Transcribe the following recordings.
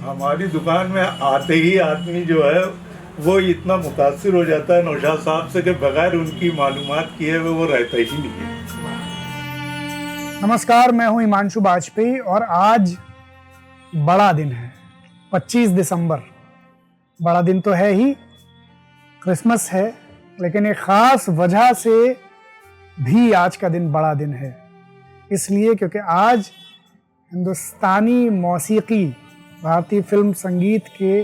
हमारी दुकान में आते ही आदमी जो है वो इतना मुतासिर हो जाता है नौशाद साहब से कि बगैर उनकी मालूमात किए हुए वो रहता ही नहीं है। नमस्कार, मैं हूं हिमांशु बाजपेयी और आज बड़ा दिन है 25 दिसंबर। बड़ा दिन तो है ही, क्रिसमस है, लेकिन एक ख़ास वजह से भी आज का दिन बड़ा दिन है। इसलिए क्योंकि आज हिंदुस्तानी मौसीकी, भारतीय फिल्म संगीत के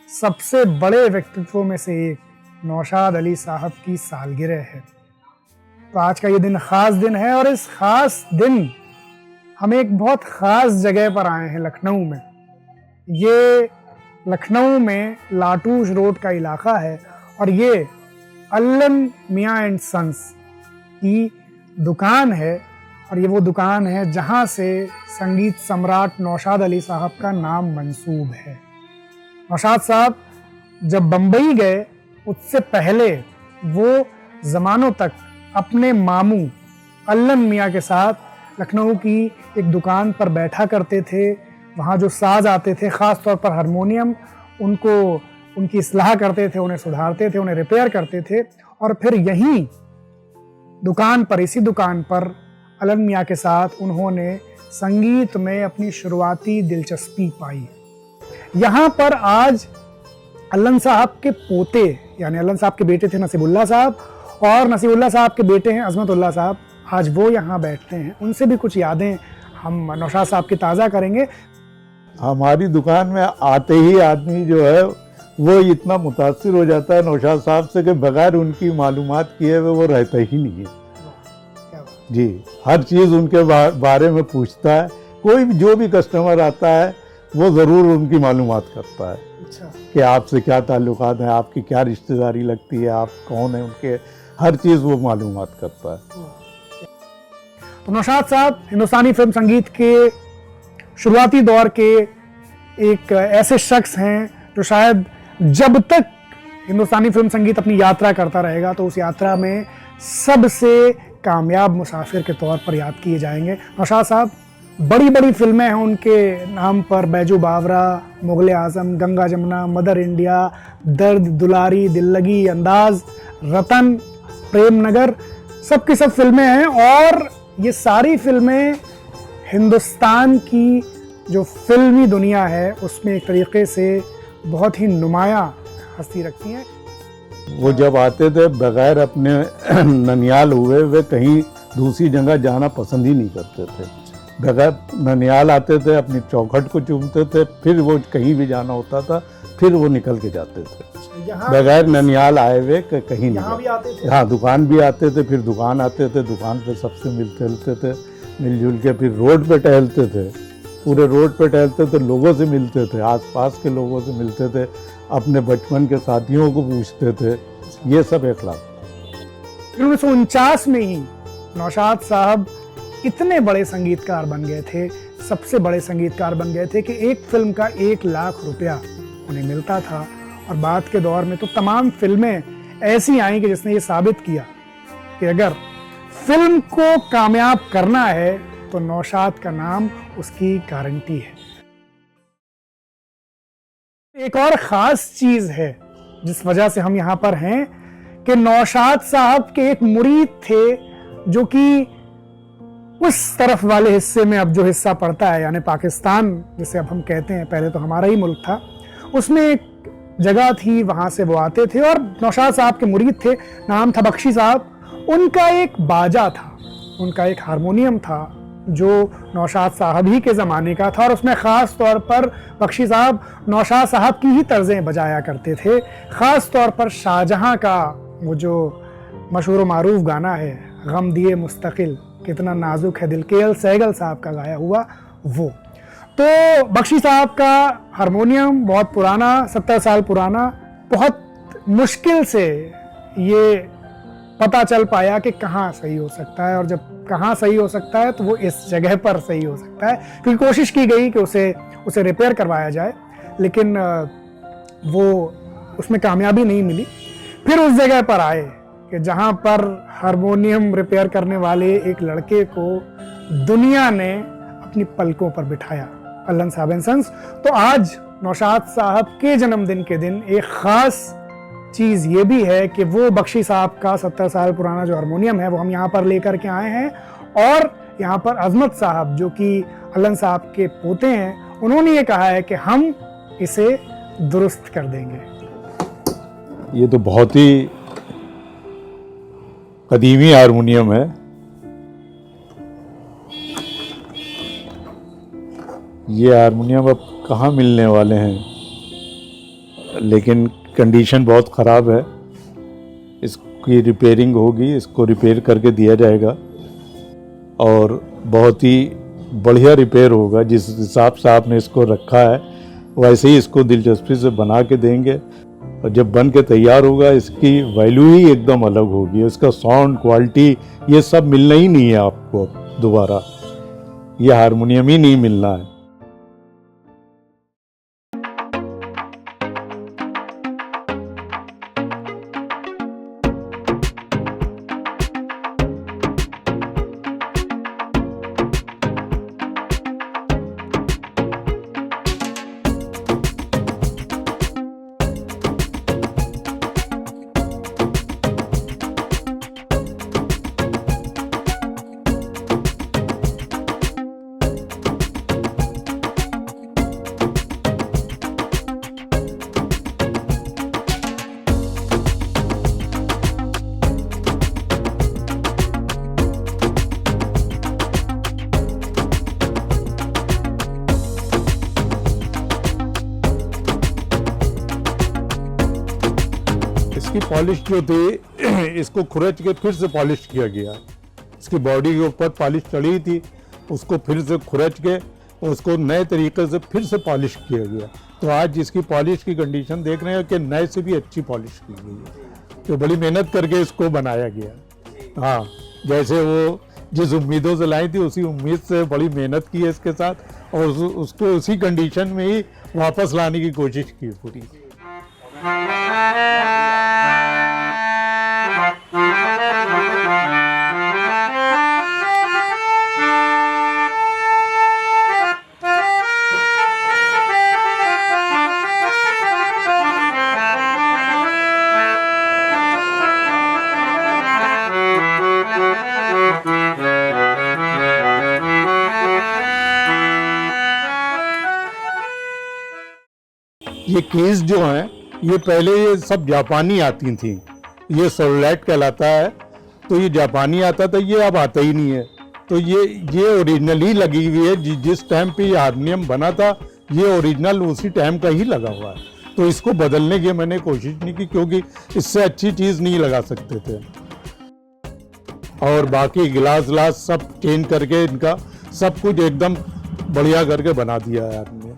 सबसे बड़े व्यक्तित्वों में से एक नौशाद अली साहब की सालगिरह है। तो आज का ये दिन ख़ास दिन है और इस ख़ास दिन हम एक बहुत ख़ास जगह पर आए हैं, लखनऊ में। ये लखनऊ में लाटूश रोड का इलाका है और ये अल्लन मियाँ एंड सन्स की दुकान है और ये वो दुकान है जहाँ से संगीत सम्राट नौशाद अली साहब का नाम मंसूब है। नौशाद साहब जब बम्बई गए उससे पहले वो ज़मानों तक अपने मामू अल्लन मियाँ के साथ लखनऊ की एक दुकान पर बैठा करते थे। वहाँ जो साज आते थे, ख़ास तौर पर हारमोनियम, उनकी इस्लाह करते थे, उन्हें सुधारते थे, उन्हें रिपेयर करते थे और फिर यहीं दुकान पर, इसी दुकान पर अल्लन मियाँ के साथ उन्होंने संगीत में अपनी शुरुआती दिलचस्पी पाई। यहाँ पर आज अल्लन साहब के पोते, यानी अल्लन साहब के बेटे थे नसीबुल्लाह साहब और नसीबुल्लाह साहब के बेटे हैं अजमतुल्लाह साहब। आज वो यहाँ बैठते हैं, उनसे भी कुछ यादें हम नौशाद साहब की ताज़ा करेंगे। हमारी दुकान में आते ही आदमी जो है वो इतना मुतासिर हो जाता है नौशाद साहब से कि बगैर उनकी मालूमात किए हुए वो रहता ही नहीं है जी। हर चीज़ उनके बारे में पूछता है। कोई भी जो भी कस्टमर आता है वो ज़रूर उनकी मालूमात करता है। अच्छा। कि आपसे क्या ताल्लुकात हैं, आपकी क्या रिश्तेदारी लगती है, आप कौन है, उनके हर चीज़ वो मालूमात करता है। तो नौशाद साहब हिंदुस्तानी फिल्म संगीत के शुरुआती दौर के एक ऐसे शख्स हैं जो शायद जब तक हिंदुस्तानी फिल्म संगीत अपनी यात्रा करता रहेगा तो उस यात्रा में सबसे कामयाब मुसाफिर के तौर पर याद किए जाएंगे। नौशाद साहब, बड़ी बड़ी फिल्में हैं उनके नाम पर, बैजू बावरा, मुग़ल आज़म, गंगा जमुना, मदर इंडिया, दर्द, दुलारी, दिल लगी, अंदाज, रतन, प्रेम नगर, सब की सब फिल्में हैं और ये सारी फिल्में हिंदुस्तान की जो फिल्मी दुनिया है उसमें एक तरीके से बहुत ही नुमायाँ हस्ती रखती हैं। वो जब आते थे बगैर अपने ननियाल हुए वे कहीं दूसरी जगह जाना पसंद ही नहीं करते थे। बगैर ननियाल आते थे, अपनी चौखट को चूमते थे, फिर वो कहीं भी जाना होता था फिर वो निकल के जाते थे। बगैर ननियाल आए हुए कहीं नहीं आते थे। हाँ, दुकान भी आते थे, फिर दुकान आते थे, दुकान पे सबसे मिलते थे, मिलजुल के फिर रोड पे टहलते थे, पूरे रोड पे टहलते थे, लोगों से मिलते थे, आसपास के लोगों से मिलते थे, अपने बचपन के साथियों को पूछते थे। ये सब इखलाक। 1949 में ही नौशाद साहब इतने बड़े संगीतकार बन गए थे, सबसे बड़े संगीतकार बन गए थे कि एक फिल्म का 1 लाख रुपया उन्हें मिलता था। और बाद के दौर में तो तमाम फिल्में ऐसी आई कि जिसने ये साबित किया कि अगर फिल्म को कामयाब करना है तो नौशाद का नाम उसकी गारंटी है। एक और ख़ास चीज़ है जिस वजह से हम यहाँ पर हैं कि नौशाद साहब के एक मुरीद थे जो कि उस तरफ वाले हिस्से में, अब जो हिस्सा पड़ता है यानी पाकिस्तान जिसे अब हम कहते हैं, पहले तो हमारा ही मुल्क था, उसमें एक जगह थी, वहाँ से वो आते थे और नौशाद साहब के मुरीद थे, नाम था बख्शी साहब। उनका एक बाजा था, उनका एक हारमोनियम था जो नौशाद साहब ही के ज़माने का था और उसमें ख़ास तौर पर बख्शी साहब नौशाद साहब की ही तर्ज़ें बजाया करते थे। ख़ास तौर पर शाहजहाँ का वो जो मशहूर व मारूफ गाना है, गम दिए मुस्तकिल कितना नाजुक है दिल, के.एल. सहगल साहब का गाया हुआ वो। तो बख्शी साहब का हारमोनियम बहुत पुराना, 70 साल पुराना, बहुत मुश्किल से ये पता चल पाया कि कहाँ सही हो सकता है और जब कहाँ सही हो सकता है तो वो इस जगह पर सही हो सकता है, क्योंकि कोशिश की गई कि उसे रिपेयर करवाया जाए, लेकिन वो उसमें कामयाबी नहीं मिली। फिर उस जगह पर आए कि जहाँ पर हारमोनियम रिपेयर करने वाले एक लड़के को दुनिया ने अपनी पलकों पर बिठाया, अल्लन साहब एंड सन्स। तो आज नौशाद साहब के जन्मदिन के दिन एक ख़ास चीज़ ये भी है कि वो बख्शी साहब का 70 साल पुराना जो हारमोनियम है वो हम यहाँ पर लेकर के आए हैं, और यहाँ पर अजमत साहब जो कि अल्लन साहब के पोते हैं, उन्होंने ये कहा है कि हम इसे दुरुस्त कर देंगे। ये तो बहुत ही कदीमी हारमोनियम है। ये हारमोनियम अब कहाँ मिलने वाले हैं, लेकिन कंडीशन बहुत ख़राब है। इसकी रिपेयरिंग होगी, इसको रिपेयर करके दिया जाएगा और बहुत ही बढ़िया रिपेयर होगा। जिस हिसाब से आपने इसको रखा है वैसे ही इसको दिलचस्पी से बना के देंगे, और जब बन के तैयार होगा इसकी वैल्यू ही एकदम अलग होगी। इसका साउंड क्वालिटी ये सब मिलना ही नहीं है आपको दोबारा, ये हारमोनियम ही नहीं मिलना है। इसकी पॉलिश जो थी इसको खुरच के फिर से पॉलिश किया गया। इसकी बॉडी के ऊपर पॉलिश चढ़ी थी, उसको फिर से खुरच के उसको नए तरीके से फिर से पॉलिश किया गया। तो आज इसकी पॉलिश की कंडीशन देख रहे हैं कि नए से भी अच्छी पॉलिश की गई है। तो बड़ी मेहनत करके इसको बनाया गया। हाँ, जैसे वो जिस उम्मीदों से लाई थी उसी उम्मीद से बड़ी मेहनत की है इसके साथ, और उसको उसी कंडीशन में ही वापस लाने की कोशिश की पूरी। ये केस जो हैं ये पहले ये सब जापानी आती थी, ये सोलैट कहलाता है, तो ये जापानी आता था, ये अब आता ही नहीं है। तो ये ओरिजिनल ही लगी हुई है। जिस टाइम पे ये हारमोनियम बना था ये ओरिजिनल उसी टाइम का ही लगा हुआ है। तो इसको बदलने की मैंने कोशिश नहीं की, क्योंकि इससे अच्छी चीज़ नहीं लगा सकते थे। और बाकी गिलास सब चेंज करके इनका सब कुछ एकदम बढ़िया करके बना दिया है आदमी।